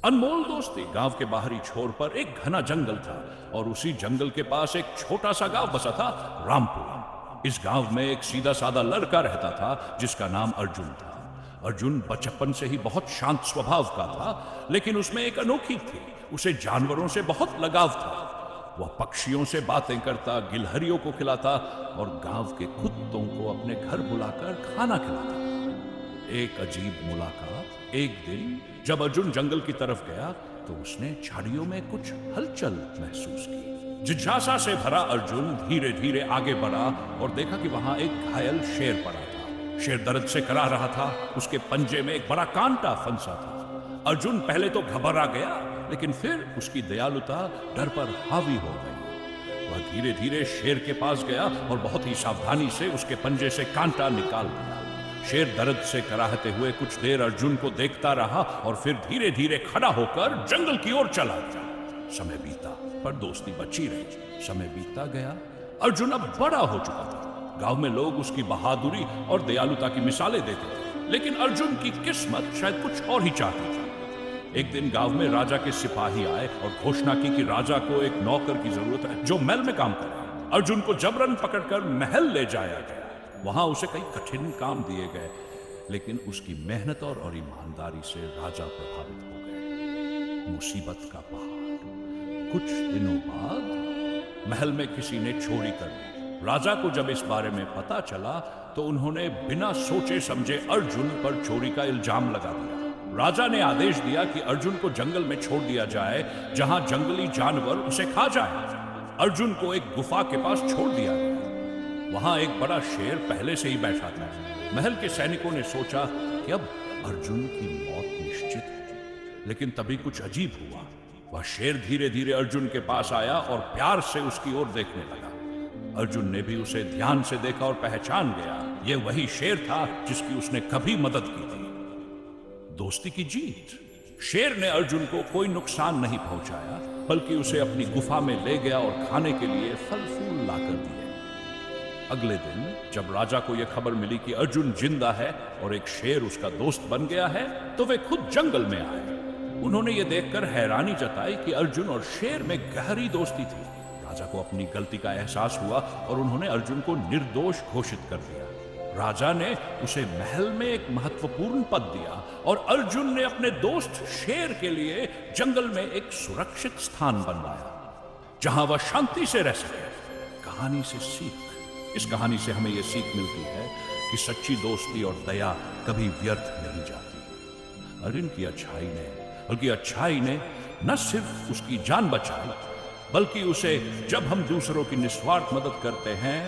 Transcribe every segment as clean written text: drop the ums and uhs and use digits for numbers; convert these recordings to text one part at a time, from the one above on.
अनमोल दोस्ती। गांव के बाहरी छोर पर एक घना जंगल था और उसी जंगल के पास एक छोटा सा गांव बसा था, रामपुर। इस गांव में एक सीधा साधा लड़का रहता था जिसका नाम अर्जुन था। अर्जुन बचपन से ही बहुत शांत स्वभाव का था, लेकिन उसमें एक अनोखी थी, उसे जानवरों से बहुत लगाव था। वह पक्षियों से बातें करता, गिलहरियों को खिलाता और गांव के कुत्तों को अपने घर बुलाकर खाना खिलाता। एक अजीब मुलाकात। एक दिन जब अर्जुन जंगल की तरफ गया तो उसने झाड़ियों में कुछ हलचल महसूस की। जिज्ञासा से भरा अर्जुन धीरे धीरे आगे बढ़ा और देखा कि वहां एक घायल शेर पड़ा था। शेर दर्द से करा रहा था, उसके पंजे में एक बड़ा कांटा फंसा था। अर्जुन पहले तो घबरा गया, लेकिन फिर उसकी दयालुता डर पर हावी हो गई। वह धीरे धीरे शेर के पास गया और बहुत ही सावधानी से उसके पंजे से कांटा निकाल दिया। शेर दर्द से कराहते हुए कुछ देर अर्जुन को देखता रहा और फिर धीरे धीरे खड़ा होकर जंगल की ओर चला गया। समय बीता पर दोस्ती बची रही। समय बीतता गया। अर्जुन अब बड़ा हो चुका था। गांव में लोग उसकी बहादुरी और दयालुता की मिसालें देते थे, लेकिन अर्जुन की किस्मत शायद कुछ और ही चाहती थी। एक दिन गांव में राजा के सिपाही आए और घोषणा की कि राजा को एक नौकर की जरूरत है जो महल में काम करे। अर्जुन को जबरन पकड़कर महल ले जाया गया। वहां उसे कई कठिन काम दिए गए, लेकिन उसकी मेहनत और ईमानदारी से राजा प्रभावित हो गए। मुसीबत का पहाड़। कुछ दिनों बाद महल में किसी ने चोरी कर ली। राजा को जब इस बारे में पता चला तो उन्होंने बिना सोचे समझे अर्जुन पर चोरी का इल्जाम लगा दिया। राजा ने आदेश दिया कि अर्जुन को जंगल में छोड़ दिया जाए, जहां जंगली जानवर उसे खा जाए। अर्जुन को एक गुफा के पास छोड़ दिया गया। वहां एक बड़ा शेर पहले से ही बैठा था। महल के सैनिकों ने सोचा कि अब अर्जुन की मौत निश्चित है, लेकिन तभी कुछ अजीब हुआ। वह शेर धीरे धीरे अर्जुन के पास आया और प्यार से उसकी ओर देखने लगा। अर्जुन ने भी उसे ध्यान से देखा और पहचान गया, यह वही शेर था जिसकी उसने कभी मदद की थी। दोस्ती की जीत। शेर ने अर्जुन को कोई नुकसान नहीं पहुंचाया, बल्कि उसे अपनी गुफा में ले गया और खाने के लिए फल फूल लाकर दिए। अगले दिन जब राजा को यह खबर मिली कि अर्जुन जिंदा है और एक शेर उसका दोस्त बन गया है, तो वे खुद जंगल में आए। उन्होंने यह देखकर हैरानी जताई कि अर्जुन और शेर में गहरी दोस्ती थी। राजा को अपनी गलती का एहसास हुआ और उन्होंने अर्जुन को निर्दोष घोषित कर दिया। राजा ने उसे महल में एक महत्वपूर्ण पद दिया और अर्जुन ने अपने दोस्त शेर के लिए जंगल में एक सुरक्षित स्थान बनवाया, जहां वह शांति से रह सके। कहानी से सीख। इस कहानी से हमें यह सीख मिलती है कि सच्ची दोस्ती और दया कभी व्यर्थ नहीं जाती। अर्जुन की अच्छाई ने न सिर्फ उसकी जान बचाई, बल्कि उसे जब हम दूसरों की निस्वार्थ मदद करते हैं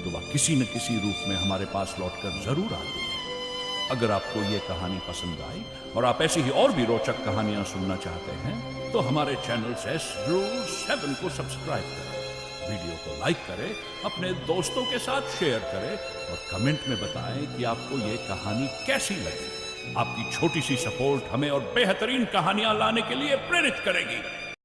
तो वह किसी न किसी रूप में हमारे पास लौटकर जरूर आती है। अगर आपको यह कहानी पसंद आई और आप ऐसी ही और भी रोचक कहानियां सुनना चाहते हैं तो हमारे चैनल S-Rule-7 को सब्सक्राइब करें, वीडियो को लाइक करें, अपने दोस्तों के साथ शेयर करें और कमेंट में बताएं कि आपको ये कहानी कैसी लगी। आपकी छोटी सी सपोर्ट हमें और बेहतरीन कहानियां लाने के लिए प्रेरित करेगी।